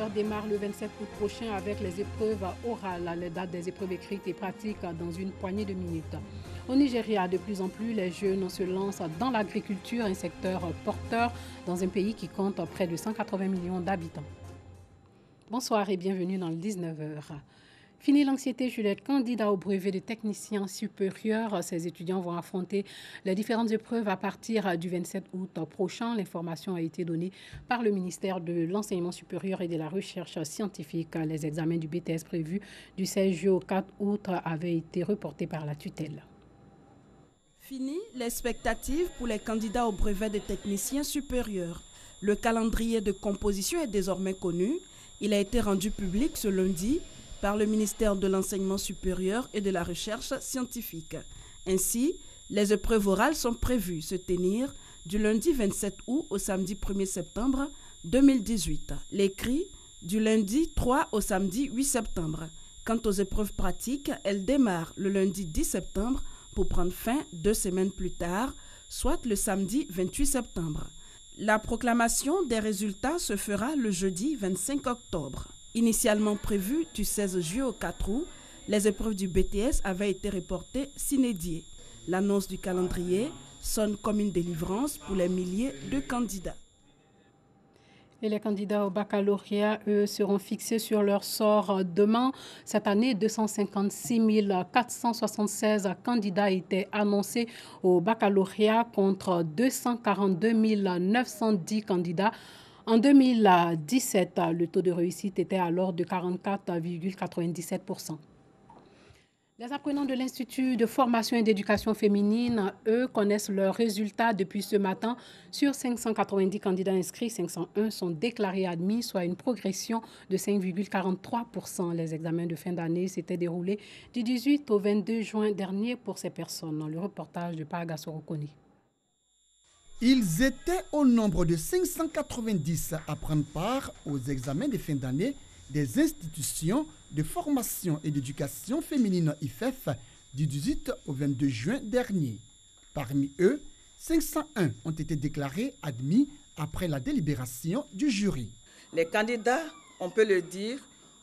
supérieur démarre le 27 août prochain avec les épreuves orales, les dates des épreuves écrites et pratiques dans une poignée de minutes. Au Nigeria, de plus en plus, les jeunes se lancent dans l'agriculture, un secteur porteur dans un pays qui compte près de 180 millions d'habitants. Bonsoir et bienvenue dans le 19h. Fini l'anxiété chez les candidats au brevet de technicien supérieur. Ces étudiants vont affronter les différentes épreuves à partir du 27 août prochain. L'information a été donnée par le ministère de l'Enseignement supérieur et de la Recherche scientifique. Les examens du BTS prévus du 16 juillet au 4 août avaient été reportés par la tutelle. Fini l'expectative pour les candidats au brevet de technicien supérieur. Le calendrier de composition est désormais connu. Il a été rendu public ce lundi par le ministère de l'Enseignement supérieur et de la Recherche scientifique. Ainsi, les épreuves orales sont prévues se tenir du lundi 27 août au samedi 1er septembre 2018. L'écrit du lundi 3 au samedi 8 septembre. Quant aux épreuves pratiques, elles démarrent le lundi 10 septembre pour prendre fin 2 semaines plus tard, soit le samedi 28 septembre. La proclamation des résultats se fera le jeudi 25 octobre. Initialement prévues du 16 juillet au 4 août, les épreuves du BTS avaient été reportées sine die. L'annonce du calendrier sonne comme une délivrance pour les milliers de candidats. Et les candidats au baccalauréat, eux, seront fixés sur leur sort demain. Cette année, 256 476 candidats étaient annoncés au baccalauréat contre 242 910 candidats. En 2017, le taux de réussite était alors de 44,97%. Les apprenants de l'Institut de formation et d'éducation féminine, eux, connaissent leurs résultats depuis ce matin. Sur 590 candidats inscrits, 501 sont déclarés admis, soit une progression de 5,43%. Les examens de fin d'année s'étaient déroulés du 18 au 22 juin dernier pour ces personnes. Le reportage de Paraga Sorokoni. Ils étaient au nombre de 590 à prendre part aux examens de fin d'année des institutions de formation et d'éducation féminine IFEF du 18 au 22 juin dernier. Parmi eux, 501 ont été déclarés admis après la délibération du jury. Les candidats, on peut le dire,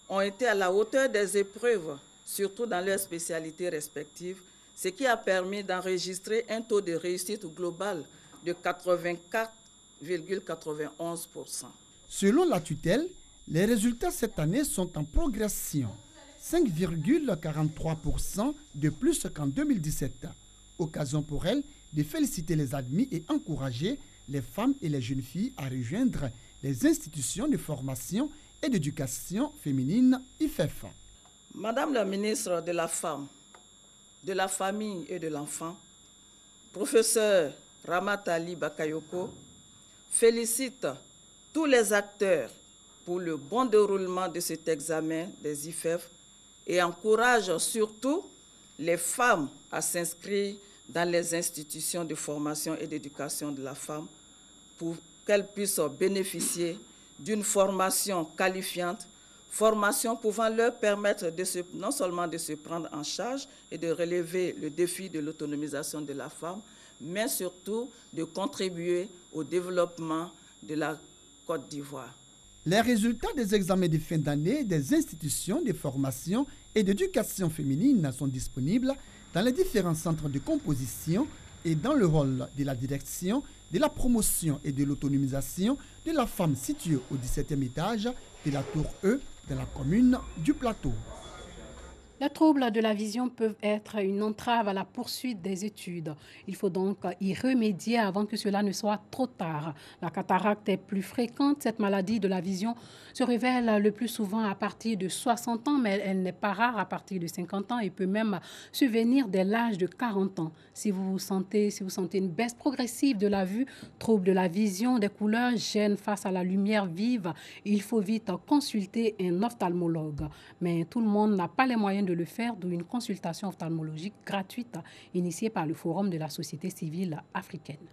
ont été à la hauteur des épreuves, surtout dans leurs spécialités respectives, ce qui a permis d'enregistrer un taux de réussite global de 84,91%. Selon la tutelle, les résultats cette année sont en progression, 5,43% de plus qu'en 2017. Occasion pour elle de féliciter les admis et encourager les femmes et les jeunes filles à rejoindre les institutions de formation et d'éducation féminine IFEF. Madame la ministre de la Femme, de la Famille et de l'Enfant, professeur Ramatali Bakayoko, félicite tous les acteurs pour le bon déroulement de cet examen des IFEF et encourage surtout les femmes à s'inscrire dans les institutions de formation et d'éducation de la femme pour qu'elles puissent bénéficier d'une formation qualifiante, formation pouvant leur permettre non seulement de se prendre en charge et de relever le défi de l'autonomisation de la femme, mais surtout de contribuer au développement de la Côte d'Ivoire. Les résultats des examens de fin d'année des institutions de formation et d'éducation féminine sont disponibles dans les différents centres de composition et dans le rôle de la direction de la promotion et de l'autonomisation de la femme située au 17e étage de la Tour E dans la commune du Plateau. Les troubles de la vision peuvent être une entrave à la poursuite des études. Il faut donc y remédier avant que cela ne soit trop tard. La cataracte est plus fréquente. Cette maladie de la vision se révèle le plus souvent à partir de 60 ans, mais elle n'est pas rare à partir de 50 ans et peut même survenir dès l'âge de 40 ans. Si vous sentez une baisse progressive de la vue, trouble de la vision, des couleurs, gêne face à la lumière vive, il faut vite consulter un ophtalmologue. Mais tout le monde n'a pas les moyens de le faire, d'où une consultation ophtalmologique gratuite initiée par le Forum de la société civile africaine.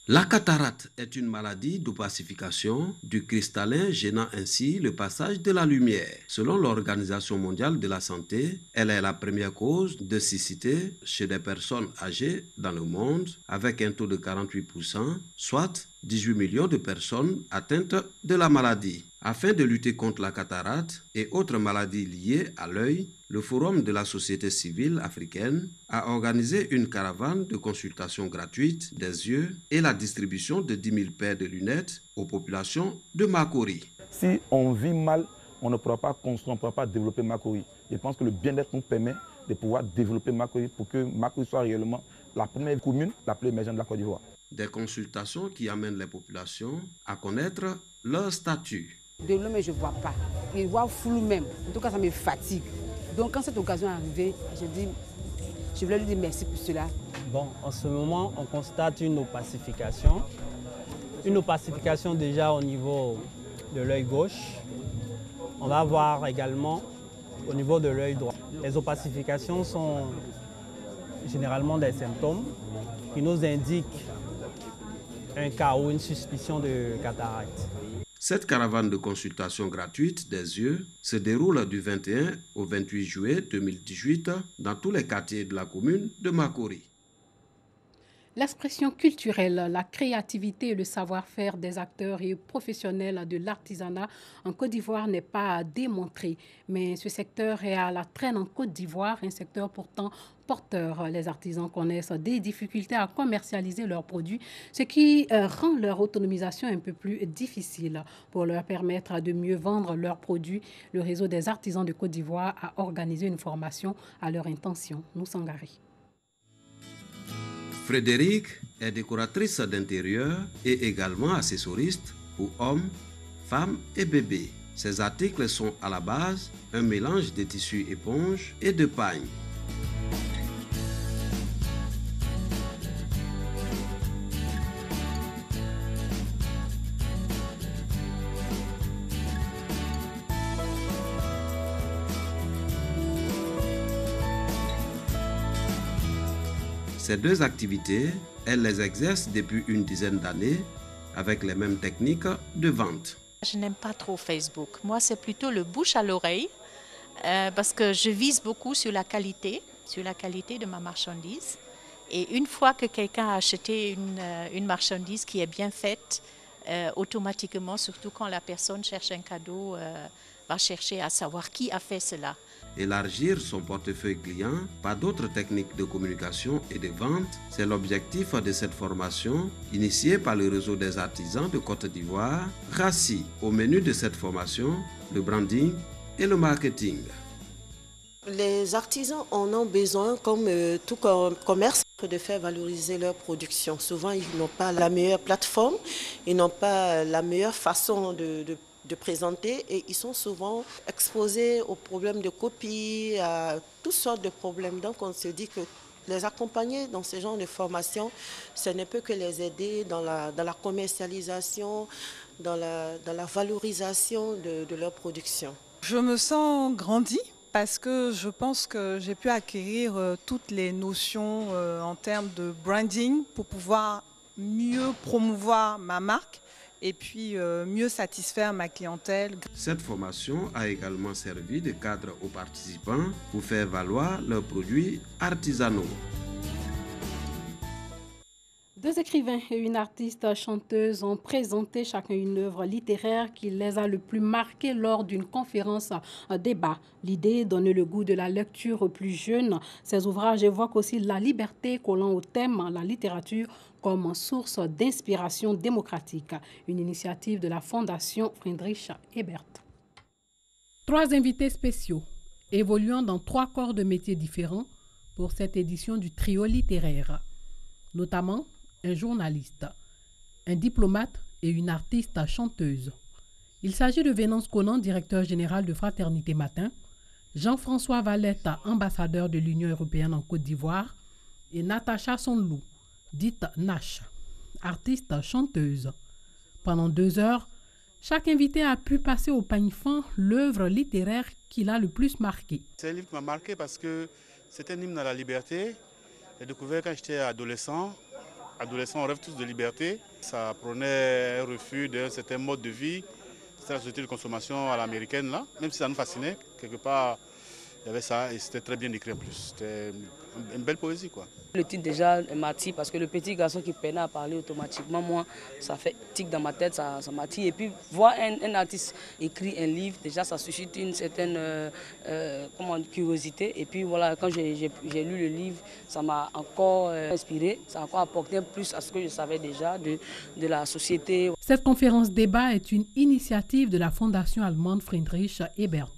La cataracte est une maladie d'opacification du cristallin gênant ainsi le passage de la lumière. Selon l'Organisation mondiale de la santé, elle est la première cause de cécité chez des personnes âgées dans le monde avec un taux de 48%, soit 18 millions de personnes atteintes de la maladie. Afin de lutter contre la cataracte et autres maladies liées à l'œil, le Forum de la société civile africaine a organisé une caravane de consultation gratuite des yeux et la distribution de 10 000 paires de lunettes aux populations de Makori. Si on vit mal, on ne pourra pas construire, on ne pourra pas développer Makori. Je pense que le bien-être nous permet de pouvoir développer Makori pour que Makori soit réellement la première commune, la plus émergente de la Côte d'Ivoire. Des consultations qui amènent les populations à connaître leur statut. De l'homme, je ne vois pas. Je vois flou même. En tout cas, ça me fatigue. Donc, quand cette occasion est arrivée, je voulais lui dire merci pour cela. Bon, en ce moment, on constate une opacification. Une opacification déjà au niveau de l'œil gauche. On va voir également au niveau de l'œil droit. Les opacifications sont généralement des symptômes qui nous indiquent un cas ou une suspicion de cataracte. Cette caravane de consultation gratuite des yeux se déroule du 21 au 28 juillet 2018 dans tous les quartiers de la commune de Makori. L'expression culturelle, la créativité et le savoir-faire des acteurs et professionnels de l'artisanat en Côte d'Ivoire n'est pas à démontrer. Mais ce secteur est à la traîne en Côte d'Ivoire, un secteur pourtant porteur. Les artisans connaissent des difficultés à commercialiser leurs produits, ce qui rend leur autonomisation un peu plus difficile. Pour leur permettre de mieux vendre leurs produits, le réseau des artisans de Côte d'Ivoire a organisé une formation à leur intention. Nous Sangari. Frédéric est décoratrice d'intérieur et également accessoriste pour hommes, femmes et bébés. Ses articles sont à la base un mélange de tissus éponge et de pagne. Ces deux activités, elle les exerce depuis une dizaine d'années avec les mêmes techniques de vente. Je n'aime pas trop Facebook. Moi, c'est plutôt le bouche à l'oreille parce que je vise beaucoup sur la qualité de ma marchandise. Et une fois que quelqu'un a acheté une marchandise qui est bien faite, automatiquement, surtout quand la personne cherche un cadeau, va chercher à savoir qui a fait cela. Élargir son portefeuille client par d'autres techniques de communication et de vente, c'est l'objectif de cette formation initiée par le réseau des artisans de Côte d'Ivoire, RACI. Au menu de cette formation, le branding et le marketing. Les artisans en ont besoin, comme tout commerce, de faire valoriser leur production. Souvent, ils n'ont pas la meilleure plateforme, ils n'ont pas la meilleure façon de présenter et ils sont souvent exposés aux problèmes de copie, à toutes sortes de problèmes. Donc on se dit que les accompagner dans ce genre de formation, ce ne peut que les aider dans la commercialisation, dans la valorisation de leur production. Je me sens grandie parce que je pense que j'ai pu acquérir toutes les notions en termes de branding pour pouvoir mieux promouvoir ma marque et puis mieux satisfaire ma clientèle. Cette formation a également servi de cadre aux participants pour faire valoir leurs produits artisanaux. Deux écrivains et une artiste chanteuse ont présenté chacun une œuvre littéraire qui les a le plus marqués lors d'une conférence débat. L'idée, donner le goût de la lecture aux plus jeunes. Ces ouvrages évoquent aussi la liberté collant au thème la littérature comme source d'inspiration démocratique. Une initiative de la Fondation Friedrich Ebert. 3 invités spéciaux évoluant dans 3 corps de métiers différents pour cette édition du trio littéraire, notamment un journaliste, un diplomate et une artiste chanteuse. Il s'agit de Vénance Conan, directeur général de Fraternité Matin, Jean-François Valette, ambassadeur de l'Union européenne en Côte d'Ivoire, et Natacha Sonlou, dite Nash, artiste chanteuse. Pendant 2 heures, chaque invité a pu passer au peigne fin l'œuvre littéraire qui l'a le plus marqué. C'est un livre qui m'a marqué parce que c'est un hymne à la liberté. J'ai découvert quand j'étais adolescent. adolescents, on rêve tous de liberté. Ça prenait un refus d'un certain mode de vie. C'était la société de consommation à l'américaine, là. Même si ça nous fascinait, quelque part, il y avait ça et c'était très bien écrit en plus. C'était une belle poésie, quoi. Le titre déjà m'attire parce que le petit garçon qui peinait à parler automatiquement, moi, ça fait tic dans ma tête, ça m'attire. Et puis voir un artiste écrire un livre, déjà ça suscite une certaine curiosité. Et puis voilà, quand j'ai lu le livre, ça m'a encore inspiré, ça a encore apporté plus à ce que je savais déjà de la société. Cette conférence débat est une initiative de la fondation allemande Friedrich Ebert.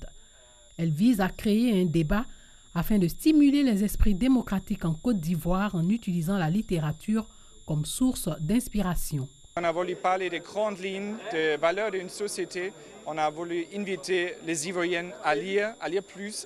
Elle vise à créer un débat afin de stimuler les esprits démocratiques en Côte d'Ivoire en utilisant la littérature comme source d'inspiration. On a voulu parler des grandes lignes, des valeurs d'une société. On a voulu inviter les Ivoiriennes à lire plus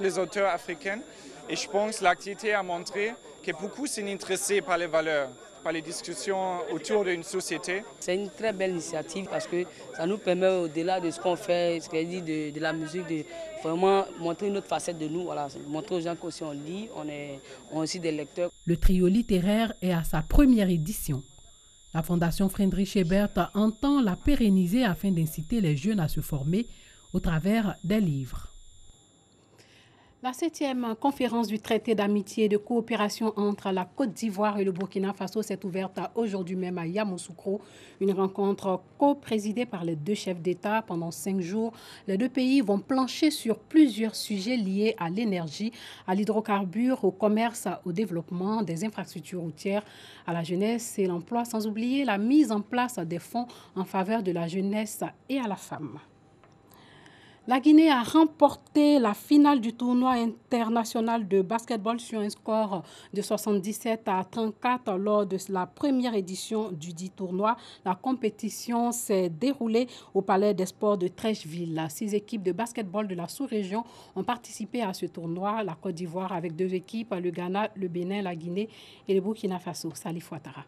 les auteurs africains. Et je pense que l'activité a montré que beaucoup sont intéressés par les valeurs, par les discussions autour d'une société. C'est une très belle initiative parce que ça nous permet, au-delà de ce qu'on fait, ce qu'elle dit de la musique, de vraiment montrer une autre facette de nous. Voilà, montrer aux gens qu'aussi on lit, on est aussi des lecteurs. Le trio littéraire est à sa première édition. La Fondation Friedrich Ebert entend la pérenniser afin d'inciter les jeunes à se former au travers des livres. La 7e conférence du traité d'amitié et de coopération entre la Côte d'Ivoire et le Burkina Faso s'est ouverte aujourd'hui même à Yamoussoukro. Une rencontre co-présidée par les deux chefs d'État pendant 5 jours. Les deux pays vont plancher sur plusieurs sujets liés à l'énergie, à l'hydrocarbure, au commerce, au développement des infrastructures routières, à la jeunesse et l'emploi, sans oublier la mise en place des fonds en faveur de la jeunesse et à la femme. La Guinée a remporté la finale du tournoi international de basketball sur un score de 77-34 lors de la première édition du dit tournoi. La compétition s'est déroulée au Palais des Sports de Trècheville. 6 équipes de basketball de la sous-région ont participé à ce tournoi. La Côte d'Ivoire avec 2 équipes, le Ghana, le Bénin, la Guinée et le Burkina Faso. Salif Ouattara.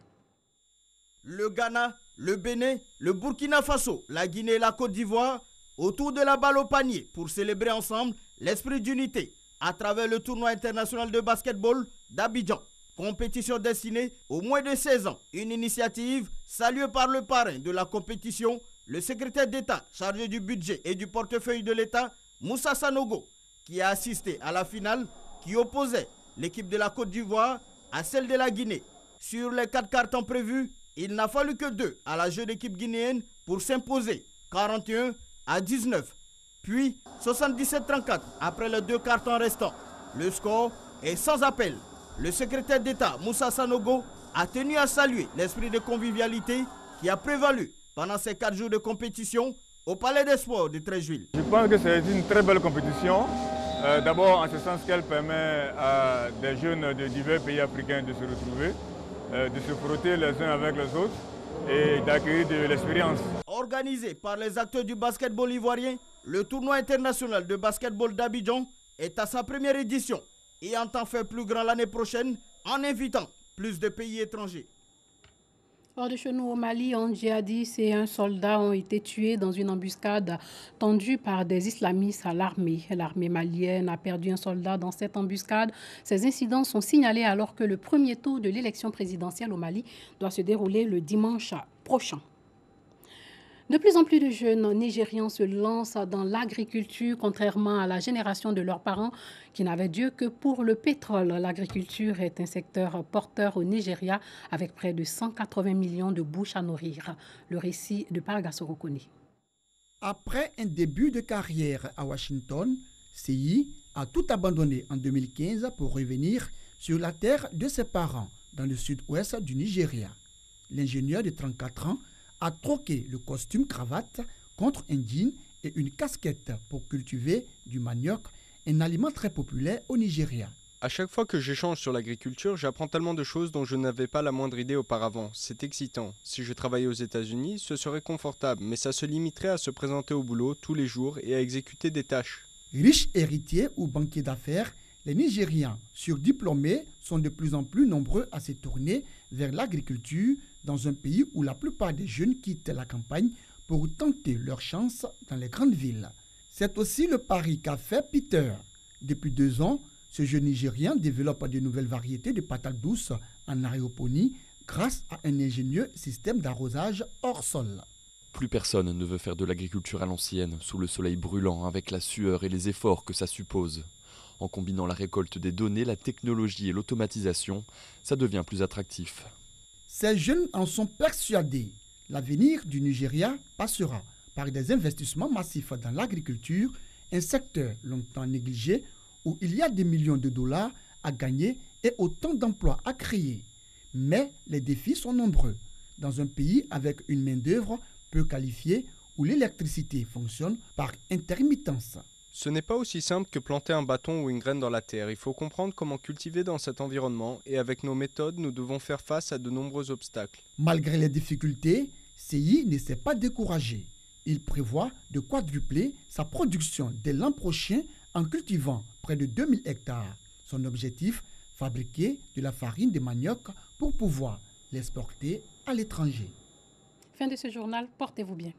Le Ghana, le Bénin, le Burkina Faso, la Guinée et la Côte d'Ivoire autour de la balle au panier pour célébrer ensemble l'esprit d'unité à travers le tournoi international de basketball d'Abidjan. Compétition destinée aux moins de 16 ans. Une initiative saluée par le parrain de la compétition, le secrétaire d'État chargé du budget et du portefeuille de l'État, Moussa Sanogo, qui a assisté à la finale qui opposait l'équipe de la Côte d'Ivoire à celle de la Guinée. Sur les 4 cartons prévus, il n'a fallu que 2 à la jeune équipe guinéenne pour s'imposer 41-19, puis 77-34 après les 2 cartons restants. Le score est sans appel. Le secrétaire d'État Moussa Sanogo a tenu à saluer l'esprit de convivialité qui a prévalu pendant ces 4 jours de compétition au Palais des Sports de Trècheville. Je pense que c'est une très belle compétition. D'abord en ce sens qu'elle permet à des jeunes de divers pays africains de se retrouver, de se frotter les uns avec les autres et d'acquérir de l'expérience. Organisé par les acteurs du basketball ivoirien, le tournoi international de basketball d'Abidjan est à sa première édition et entend faire plus grand l'année prochaine en invitant plus de pays étrangers. Hors de chez nous au Mali, un djihadiste et un soldat ont été tués dans une embuscade tendue par des islamistes à l'armée. L'armée malienne a perdu un soldat dans cette embuscade. Ces incidents sont signalés alors que le premier tour de l'élection présidentielle au Mali doit se dérouler le dimanche prochain. De plus en plus de jeunes Nigérians se lancent dans l'agriculture, contrairement à la génération de leurs parents qui n'avaient Dieu que pour le pétrole. L'agriculture est un secteur porteur au Nigeria avec près de 180 millions de bouches à nourrir. Le récit de Paragasso Rokoni. Après un début de carrière à Washington, CI a tout abandonné en 2015 pour revenir sur la terre de ses parents dans le sud-ouest du Nigeria. L'ingénieur de 34 ans a troqué le costume cravate contre un jean et une casquette pour cultiver du manioc, un aliment très populaire au Nigeria. À chaque fois que j'échange sur l'agriculture, j'apprends tellement de choses dont je n'avais pas la moindre idée auparavant. C'est excitant. Si je travaillais aux États-Unis, ce serait confortable, mais ça se limiterait à se présenter au boulot tous les jours et à exécuter des tâches. Riches héritiers ou banquiers d'affaires, les Nigérians surdiplômés sont de plus en plus nombreux à se tourner vers l'agriculture dans un pays où la plupart des jeunes quittent la campagne pour tenter leur chance dans les grandes villes. C'est aussi le pari qu'a fait Peter. Depuis 2 ans, ce jeune Nigérien développe de nouvelles variétés de patates douces en aéroponie grâce à un ingénieux système d'arrosage hors sol. Plus personne ne veut faire de l'agriculture à l'ancienne, sous le soleil brûlant, avec la sueur et les efforts que ça suppose. En combinant la récolte des données, la technologie et l'automatisation, ça devient plus attractif. Ces jeunes en sont persuadés. L'avenir du Nigeria passera par des investissements massifs dans l'agriculture, un secteur longtemps négligé où il y a des millions de dollars à gagner et autant d'emplois à créer. Mais les défis sont nombreux. Dans un pays avec une main-d'œuvre peu qualifiée où l'électricité fonctionne par intermittence. Ce n'est pas aussi simple que planter un bâton ou une graine dans la terre. Il faut comprendre comment cultiver dans cet environnement et avec nos méthodes, nous devons faire face à de nombreux obstacles. Malgré les difficultés, CI ne s'est pas découragé. Il prévoit de quadrupler sa production dès l'an prochain en cultivant près de 2000 hectares. Son objectif, fabriquer de la farine de manioc pour pouvoir l'exporter à l'étranger. Fin de ce journal, portez-vous bien.